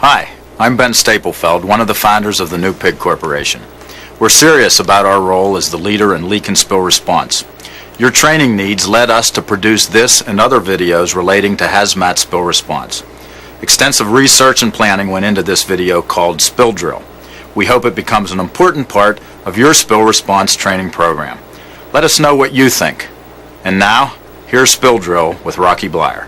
Hi, I'm Ben Staplefeld, one of the founders of the New Pig Corporation. We're serious about our role as the leader in leak and spill response. Your training needs led us to produce this and other videos relating to hazmat spill response. Extensive research and planning went into this video called Spill Drill. We hope it becomes an important part of your spill response training program. Let us know what you think. And now, here's Spill Drill with Rocky Blyer.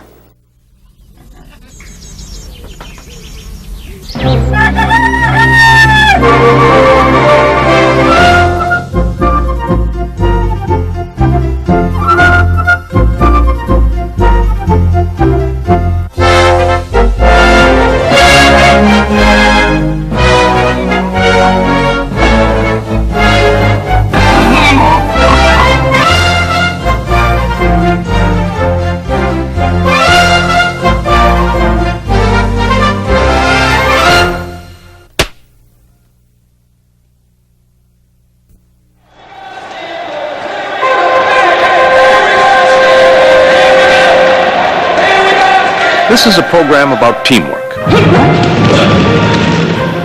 This is a program about teamwork,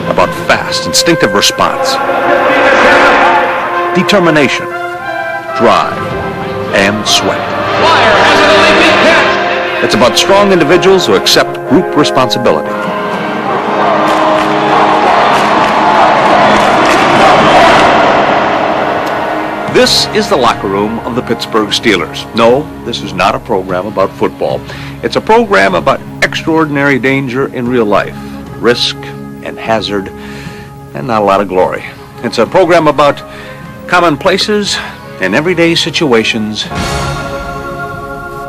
about fast, instinctive response, determination, drive, and sweat. It's about strong individuals who accept group responsibility. This is the locker room of the Pittsburgh Steelers. No, this is not a program about football. It's a program about extraordinary danger in real life, risk and hazard, and not a lot of glory. It's a program about common places and everyday situations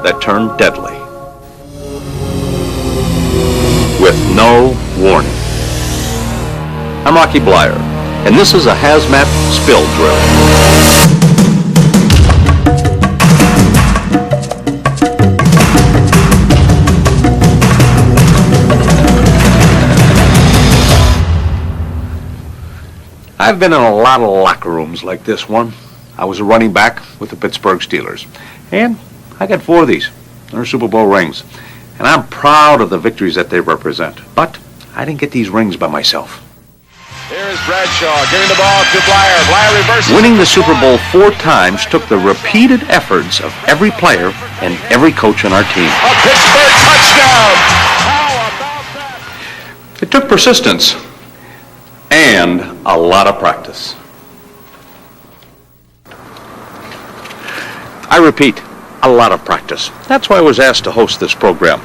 that turn deadly with no warning. I'm Rocky Blyer, and this is a hazmat spill drill. I've been in a lot of locker rooms like this one. I was a running back with the Pittsburgh Steelers. And I got 4 of these. They're Super Bowl rings. And I'm proud of the victories that they represent. But I didn't get these rings by myself. Here's Bradshaw giving the ball to Blyer. Blyer reverses. Winning the Super Bowl 4 times took the repeated efforts of every player and every coach on our team. A Pittsburgh touchdown! How about that? It took persistence and a lot of practice. I repeat, a lot of practice. That's why I was asked to host this program.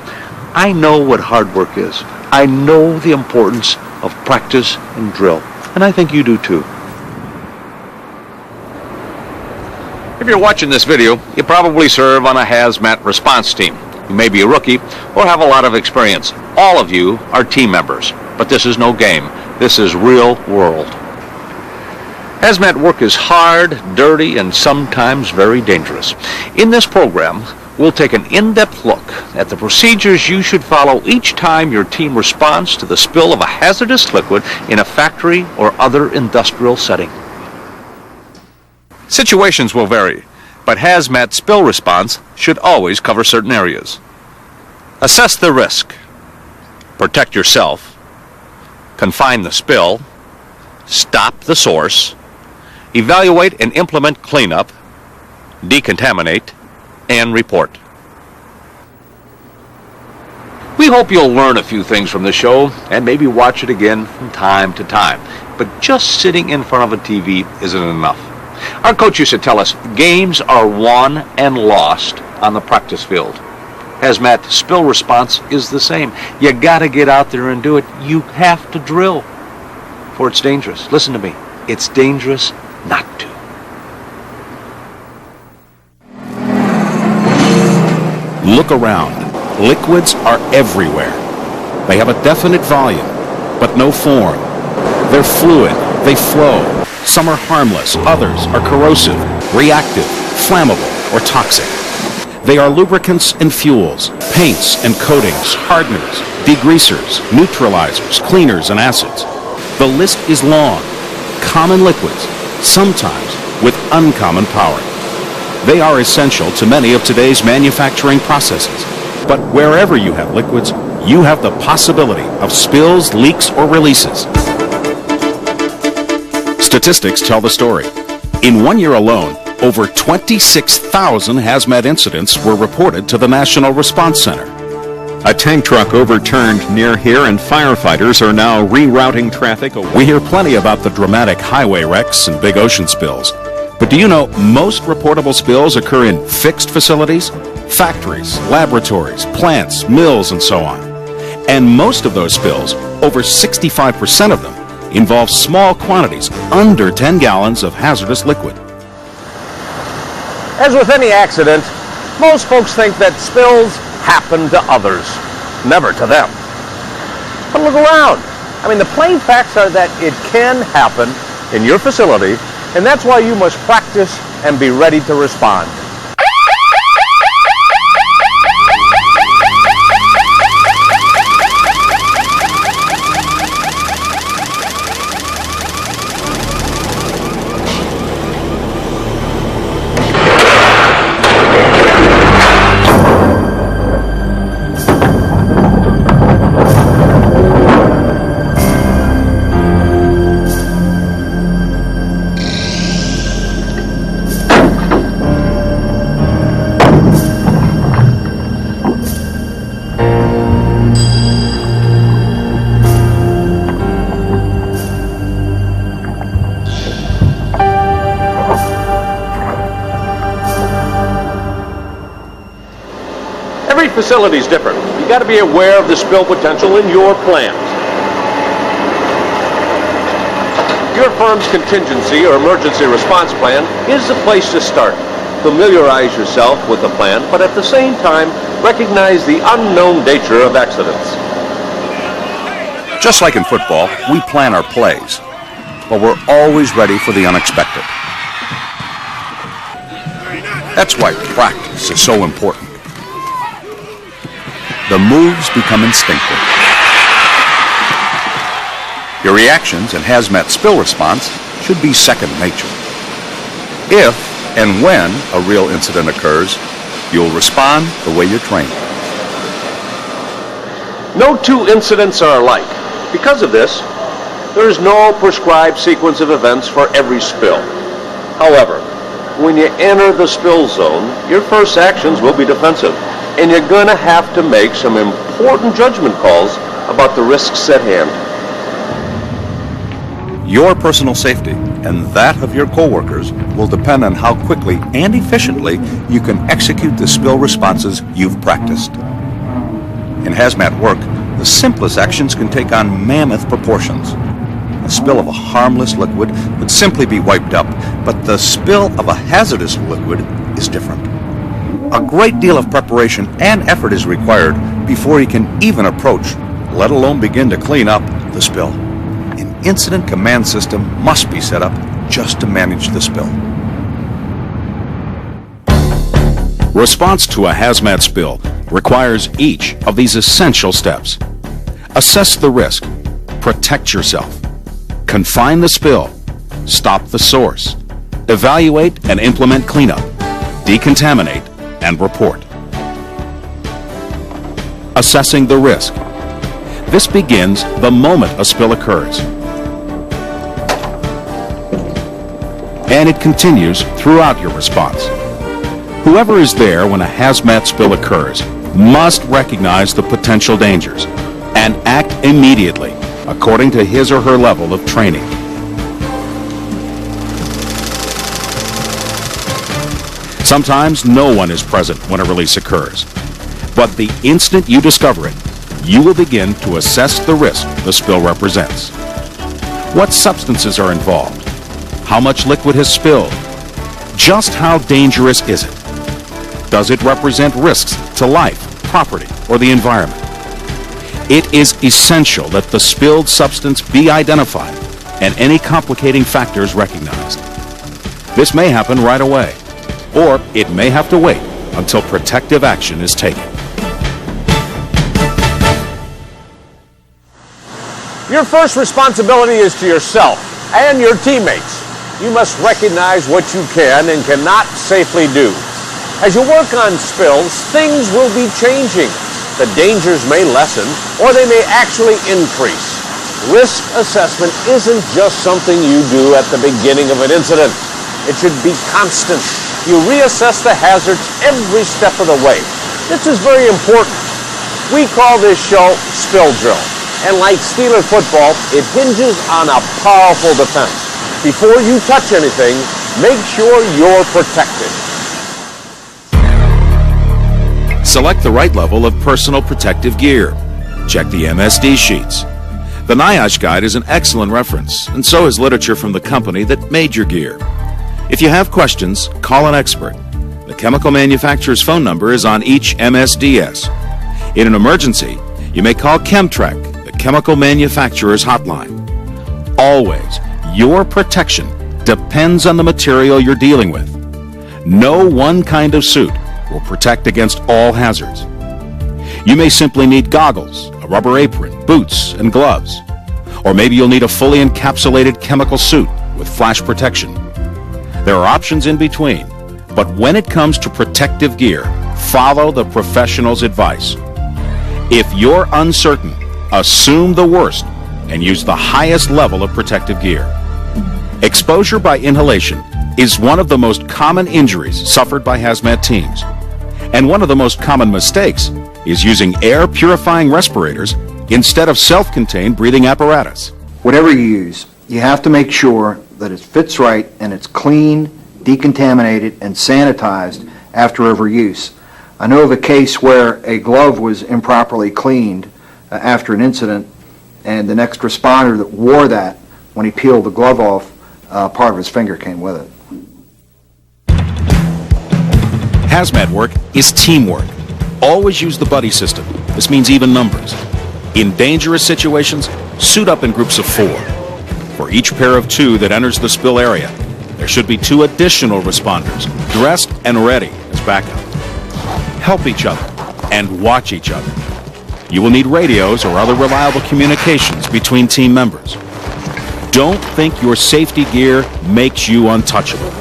I know what hard work is. I know the importance of practice and drill, and I think you do too. If you're watching this video, you probably serve on a hazmat response team. You may be a rookie or have a lot of experience. All of you are team members, but this is no game. This is real world. Hazmat work is hard, dirty, and sometimes very dangerous. In this program, we'll take an in-depth look at the procedures you should follow each time your team responds to the spill of a hazardous liquid in a factory or other industrial setting. Situations will vary, but hazmat spill response should always cover certain areas. Assess the risk. Protect yourself. Confine the spill, stop the source, evaluate and implement cleanup, decontaminate, and report. We hope you'll learn a few things from the show and maybe watch it again from time to time. But just sitting in front of a TV isn't enough. Our coach used to tell us games are won and lost on the practice field. Hazmat spill response is the same. You gotta get out there and do it. You have to drill, for it's dangerous. Listen to me. It's dangerous not to. Look around. Liquids are everywhere. They have a definite volume, but no form. They're fluid. They flow. Some are harmless. Others are corrosive, reactive, flammable, or toxic. They are lubricants and fuels, paints and coatings, hardeners, degreasers, neutralizers, cleaners, and acids. The list is long. Common liquids, sometimes with uncommon power. They are essential to many of today's manufacturing processes. But wherever you have liquids, you have the possibility of spills, leaks, or releases. Statistics tell the story. In 1 year alone, over 26,000 hazmat incidents were reported to the National Response Center. A tank truck overturned near here, and firefighters are now rerouting traffic away. We hear plenty about the dramatic highway wrecks and big ocean spills. But do you know most reportable spills occur in fixed facilities, factories, laboratories, plants, mills, and so on? And most of those spills, over 65% of them, involve small quantities, under 10 gallons of hazardous liquid. As with any accident, most folks think that spills happen to others, never to them. But look around. I mean, the plain facts are that it can happen in your facility, and that's why you must practice and be ready to respond. Every facility is different. You got to be aware of the spill potential in your plant. Your firm's contingency or emergency response plan is the place to start. Familiarize yourself with the plan, but at the same time, recognize the unknown nature of accidents. Just like in football, we plan our plays, but we're always ready for the unexpected. That's why practice is so important. The moves become instinctive. Your reactions and hazmat spill response should be second nature. If and when a real incident occurs, you'll respond the way you're trained. No two incidents are alike. Because of this, there is no prescribed sequence of events for every spill. However, when you enter the spill zone, your first actions will be defensive, and you're going to have to make some important judgment calls about the risks at hand. Your personal safety and that of your coworkers will depend on how quickly and efficiently you can execute the spill responses you've practiced. In hazmat work, the simplest actions can take on mammoth proportions. A spill of a harmless liquid would simply be wiped up, but the spill of a hazardous liquid is different. A great deal of preparation and effort is required before you can even approach, let alone begin to clean up, the spill. An incident command system must be set up just to manage the spill. Response to a hazmat spill requires each of these essential steps. Assess the risk, protect yourself, confine the spill, stop the source, evaluate and implement cleanup, decontaminate, and report. Assessing the risk. This begins the moment a spill occurs, and it continues throughout your response. Whoever is there when a hazmat spill occurs must recognize the potential dangers and act immediately according to his or her level of training. Sometimes no one is present when a release occurs, but the instant you discover it, you will begin to assess the risk the spill represents. What substances are involved? How much liquid has spilled? Just how dangerous is it? Does it represent risks to life, property, or the environment? It is essential that the spilled substance be identified and any complicating factors recognized. This may happen right away, or it may have to wait until protective action is taken. Your first responsibility is to yourself and your teammates. You must recognize what you can and cannot safely do. As you work on spills, things will be changing. The dangers may lessen, or they may actually increase. Risk assessment isn't just something you do at the beginning of an incident. It should be constant. You reassess the hazards every step of the way. This is very important. We call this show Spill Drill. And like Steeler football, it hinges on a powerful defense. Before you touch anything, make sure you're protected. Select the right level of personal protective gear. Check the MSD sheets. The NIOSH guide is an excellent reference, and so is literature from the company that made your gear. If you have questions, call an expert. The chemical manufacturer's phone number is on each MSDS. In an emergency, you may call Chemtrek, the chemical manufacturer's hotline. Always, your protection depends on the material you're dealing with. No one kind of suit will protect against all hazards. You may simply need goggles, a rubber apron, boots, and gloves. Or maybe you'll need a fully encapsulated chemical suit with flash protection. There are options in between, but when it comes to protective gear, follow the professional's advice. If you're uncertain, assume the worst and use the highest level of protective gear. Exposure by inhalation is one of the most common injuries suffered by hazmat teams. And one of the most common mistakes is using air purifying respirators instead of self-contained breathing apparatus. Whatever you use, you have to make sure that it fits right and it's clean, decontaminated, and sanitized after every use. I know of a case where a glove was improperly cleaned after an incident, and the next responder that wore that, when he peeled the glove off, part of his finger came with it. Hazmat work is teamwork. Always use the buddy system. This means even numbers. In dangerous situations, suit up in groups of 4. For each pair of 2 that enters the spill area, there should be 2 additional responders, dressed and ready as backup. Help each other and watch each other. You will need radios or other reliable communications between team members. Don't think your safety gear makes you untouchable.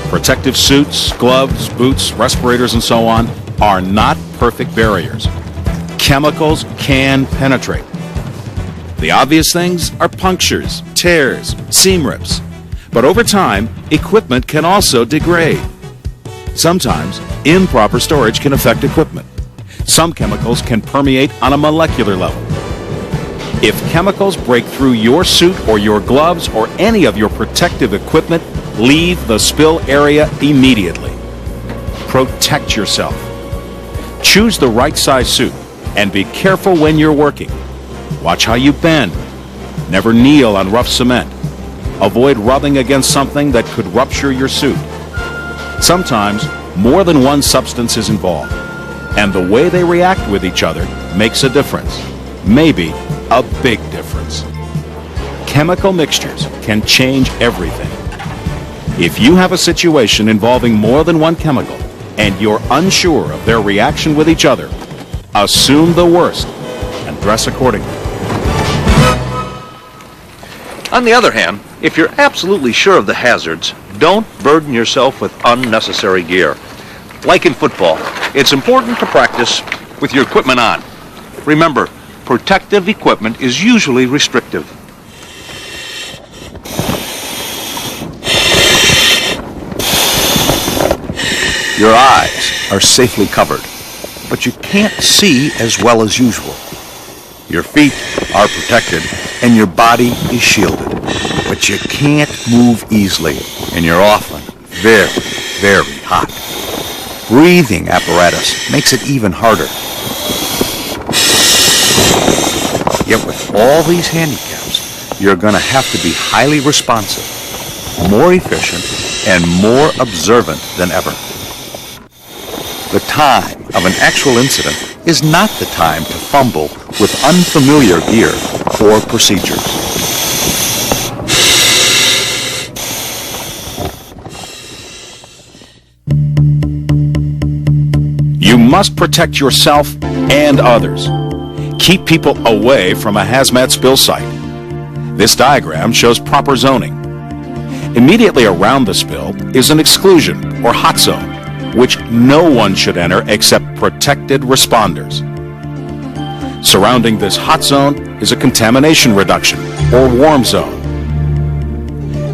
Protective suits, gloves, boots, respirators, and so on are not perfect barriers. Chemicals can penetrate. The obvious things are punctures, tears, seam rips. But over time, equipment can also degrade. Sometimes, improper storage can affect equipment. Some chemicals can permeate on a molecular level. If chemicals break through your suit or your gloves or any of your protective equipment, leave the spill area immediately. Protect yourself. Choose the right size suit and be careful when you're working. Watch how you bend. Never kneel on rough cement. Avoid rubbing against something that could rupture your suit. Sometimes, more than one substance is involved, and the way they react with each other makes a difference. Maybe a big difference. Chemical mixtures can change everything. If you have a situation involving more than one chemical and you're unsure of their reaction with each other, assume the worst and dress accordingly. On the other hand, if you're absolutely sure of the hazards, don't burden yourself with unnecessary gear. Like in football, it's important to practice with your equipment on. Remember, protective equipment is usually restrictive. Your eyes are safely covered, but you can't see as well as usual. Your feet are protected and your body is shielded, but you can't move easily and you're often very, very hot. Breathing apparatus makes it even harder. Yet with all these handicaps, you're going to have to be highly responsive, more efficient, and more observant than ever. The time of an actual incident is not the time to fumble with unfamiliar gear or procedures. You must protect yourself and others. Keep people away from a hazmat spill site. This diagram shows proper zoning. Immediately around the spill is an exclusion or hot zone, which no one should enter except protected responders. Surrounding this hot zone is a contamination reduction, or warm zone.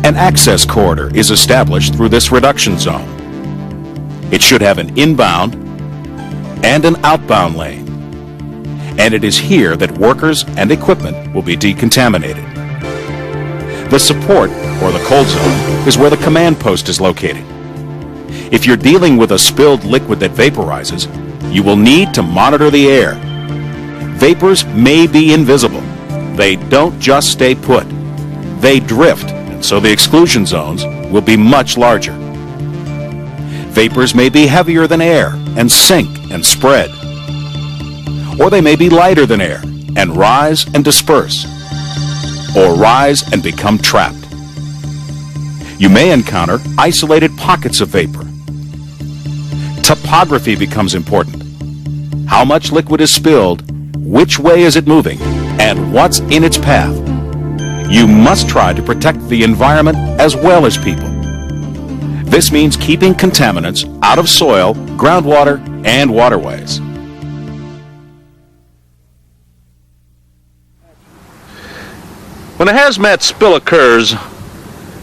An access corridor is established through this reduction zone. It should have an inbound and an outbound lane. And it is here that workers and equipment will be decontaminated. The support, or the cold zone, is where the command post is located. If you're dealing with a spilled liquid that vaporizes, you will need to monitor the air. Vapors may be invisible. They don't just stay put. They drift, and so the exclusion zones will be much larger. Vapors may be heavier than air and sink and spread. Or they may be lighter than air and rise and disperse. Or rise and become trapped. You may encounter isolated pockets of vapor. Topography becomes important. How much liquid is spilled, which way is it moving, and what's in its path. You must try to protect the environment as well as people. This means keeping contaminants out of soil, groundwater, and waterways. When a hazmat spill occurs,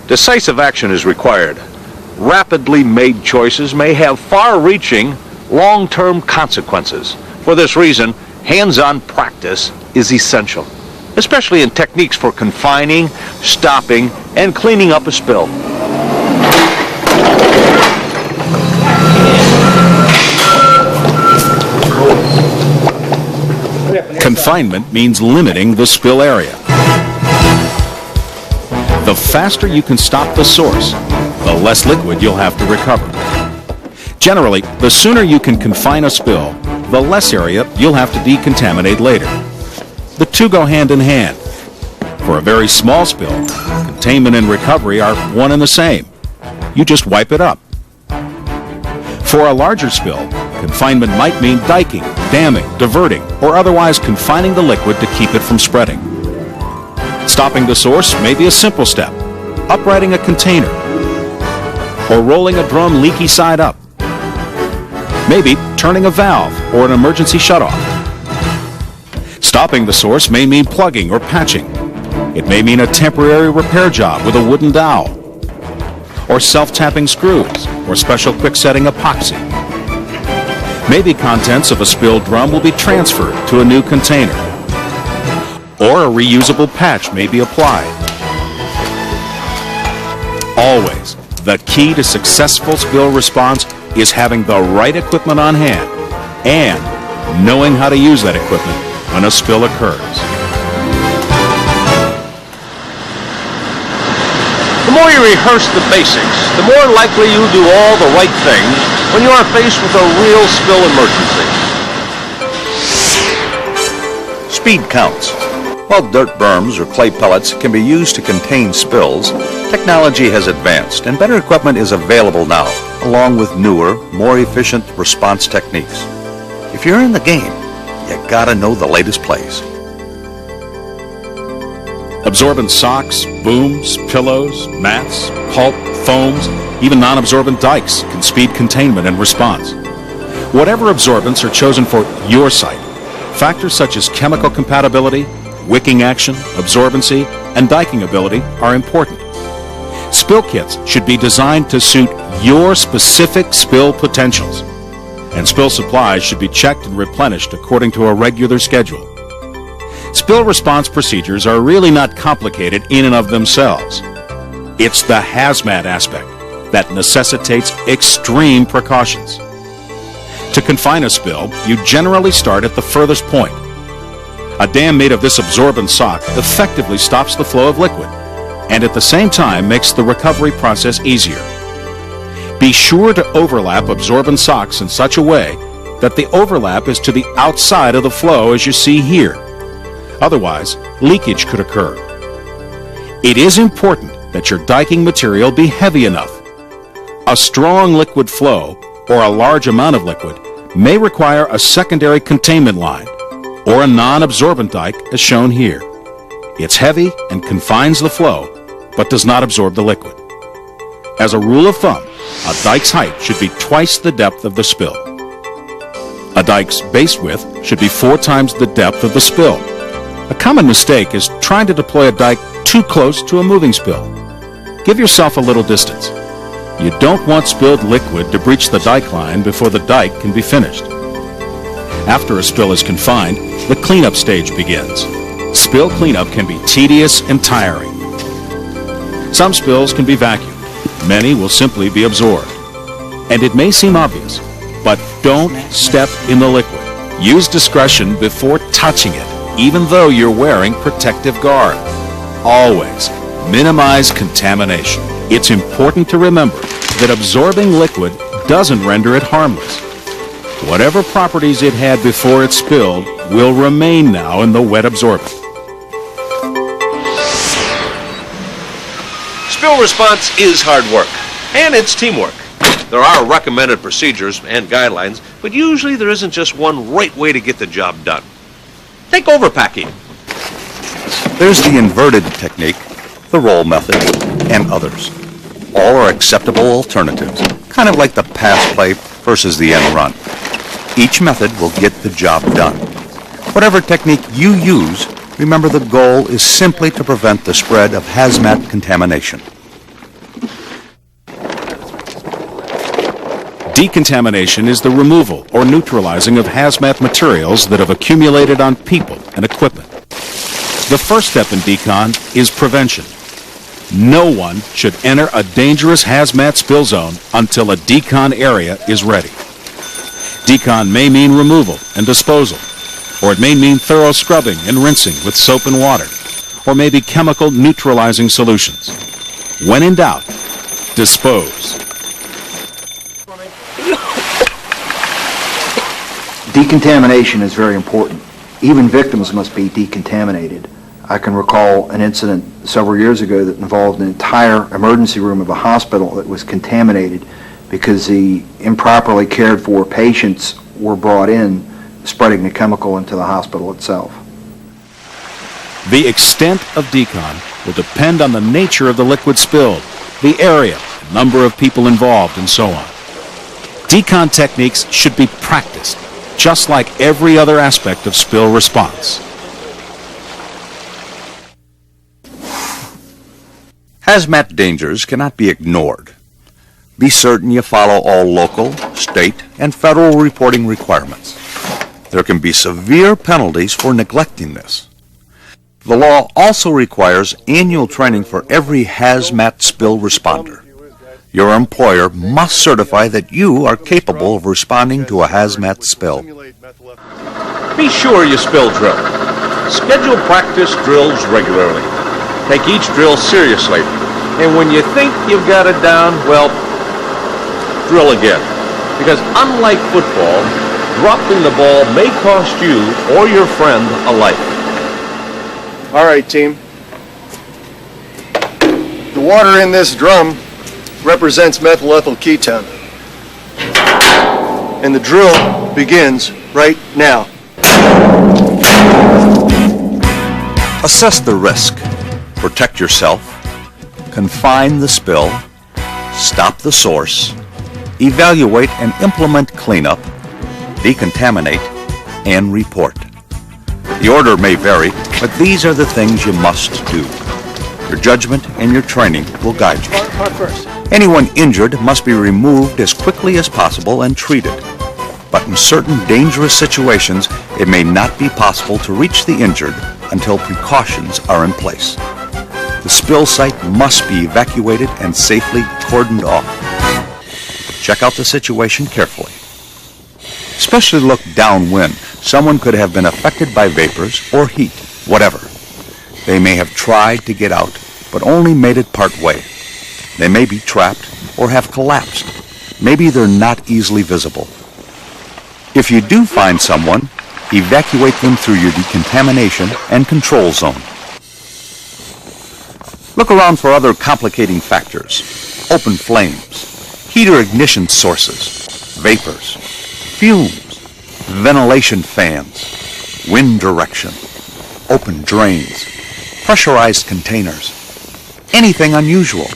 decisive action is required. Rapidly made choices may have far-reaching, long-term consequences. For this reason, hands-on practice is essential, especially in techniques for confining, stopping, and cleaning up a spill. Confinement means limiting the spill area. The faster you can stop the source, the less liquid you'll have to recover. Generally, the sooner you can confine a spill, the less area you'll have to decontaminate later. The two go hand in hand. For a very small spill, containment and recovery are one and the same. You just wipe it up. For a larger spill, confinement might mean diking, damming, diverting, or otherwise confining the liquid to keep it from spreading. Stopping the source may be a simple step, uprighting a container, or rolling a drum leaky side up. Maybe turning a valve or an emergency shutoff. Stopping the source may mean plugging or patching. It may mean a temporary repair job with a wooden dowel, or self-tapping screws, or special quick-setting epoxy. Maybe contents of a spilled drum will be transferred to a new container, or a reusable patch may be applied. Always, the key to successful spill response is having the right equipment on hand and knowing how to use that equipment when a spill occurs. The more you rehearse the basics, the more likely you'll do all the right things when you are faced with a real spill emergency. Speed counts. While dirt berms or clay pellets can be used to contain spills, technology has advanced and better equipment is available now, along with newer, more efficient response techniques. If you're in the game, you gotta know the latest plays. Absorbent socks, booms, pillows, mats, pulp, foams, even non-absorbent dikes can speed containment and response. Whatever absorbents are chosen for your site, factors such as chemical compatibility, wicking action, absorbency, and diking ability are important. Spill kits should be designed to suit your specific spill potentials, and spill supplies should be checked and replenished according to a regular schedule. Spill response procedures are really not complicated in and of themselves. It's the hazmat aspect that necessitates extreme precautions. To confine a spill, you generally start at the furthest point. A dam made of this absorbent sock effectively stops the flow of liquid, and at the same time makes the recovery process easier. Be sure to overlap absorbent socks in such a way that the overlap is to the outside of the flow as you see here. Otherwise, leakage could occur. It is important that your diking material be heavy enough. A strong liquid flow, or a large amount of liquid, may require a secondary containment line, or a non-absorbent dike as shown here. It's heavy and confines the flow, but does not absorb the liquid. As a rule of thumb, a dike's height should be twice the depth of the spill. A dike's base width should be 4 times the depth of the spill. A common mistake is trying to deploy a dike too close to a moving spill. Give yourself a little distance. You don't want spilled liquid to breach the dike line before the dike can be finished. After a spill is confined, the cleanup stage begins. Spill cleanup can be tedious and tiring. Some spills can be vacuumed. Many will simply be absorbed. And it may seem obvious, but don't step in the liquid. Use discretion before touching it, even though you're wearing protective garb. Always minimize contamination. It's important to remember that absorbing liquid doesn't render it harmless. Whatever properties it had before it spilled will remain now in the wet absorbent. Spill response is hard work, and it's teamwork. There are recommended procedures and guidelines, but usually there isn't just one right way to get the job done. Take overpacking. There's the inverted technique, the roll method, and others. All are acceptable alternatives, kind of like the pass play versus the end run. Each method will get the job done. Whatever technique you use, remember the goal is simply to prevent the spread of hazmat contamination. Decontamination is the removal or neutralizing of hazmat materials that have accumulated on people and equipment. The first step in decon is prevention. No one should enter a dangerous hazmat spill zone until a decon area is ready. Decon may mean removal and disposal, or it may mean thorough scrubbing and rinsing with soap and water, or maybe chemical neutralizing solutions. When in doubt, dispose. Decontamination is very important. Even victims must be decontaminated. I can recall an incident several years ago that involved an entire emergency room of a hospital that was contaminated because the improperly cared for patients were brought in, spreading the chemical into the hospital itself. The extent of decon will depend on the nature of the liquid spilled, the area, the number of people involved, and so on. Decon techniques should be practiced, just like every other aspect of spill response. Hazmat dangers cannot be ignored. Be certain you follow all local, state, and federal reporting requirements. There can be severe penalties for neglecting this. The law also requires annual training for every hazmat spill responder. Your employer must certify that you are capable of responding to a hazmat spill. Be sure you spill drill. Schedule practice drills regularly. Take each drill seriously. And when you think you've got it down, well, drill again. Because unlike football, dropping the ball may cost you or your friend a life. All right, team. The water in this drum represents methyl ethyl ketone. And the drill begins right now. Assess the risk. Protect yourself. Confine the spill. Stop the source. Evaluate and implement cleanup. Decontaminate and report. The order may vary, but these are the things you must do. Your judgment and your training will guide you. Anyone injured must be removed as quickly as possible and treated. But in certain dangerous situations, it may not be possible to reach the injured until precautions are in place. The spill site must be evacuated and safely cordoned off. Check out the situation carefully. Especially look downwind. Someone could have been affected by vapors or heat, whatever. They may have tried to get out, but only made it part way. They may be trapped or have collapsed. Maybe they're not easily visible. If you do find someone, evacuate them through your decontamination and control zone. Look around for other complicating factors. Open flames, heater ignition sources, vapors, fumes, ventilation fans, wind direction, open drains, pressurized containers, anything unusual,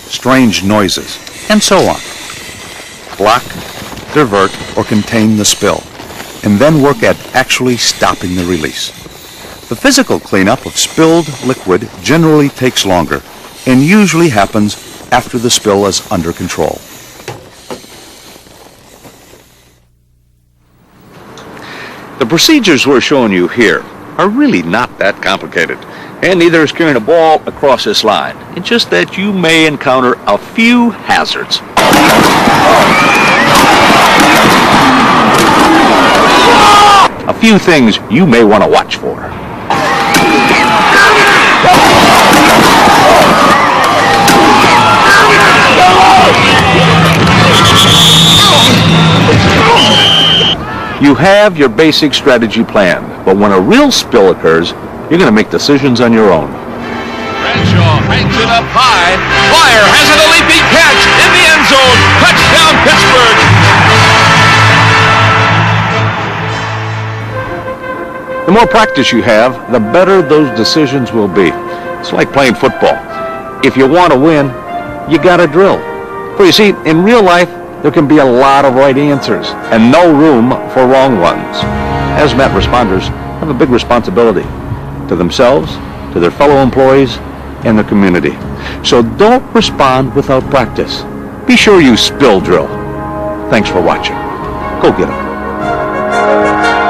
strange noises, and so on. Block, divert, or contain the spill. and then work at actually stopping the release. The physical cleanup of spilled liquid generally takes longer and usually happens after the spill is under control. The procedures we're showing you here are really not that complicated, and neither is carrying a ball across this line. It's just that you may encounter a few hazards. A few things you may want to watch for. You have your basic strategy plan, but when a real spill occurs, you're going to make decisions on your own. Bradshaw hangs it up high. Flyer has a leaping catch in the end zone. Touchdown, Pittsburgh. The more practice you have, the better those decisions will be. It's like playing football. If you want to win, you got to drill. For you see, in real life, there can be a lot of right answers and no room for wrong ones. Hazmat responders have a big responsibility to themselves, to their fellow employees, and their community. So don't respond without practice. Be sure you spill drill. Thanks for watching. Go get 'em.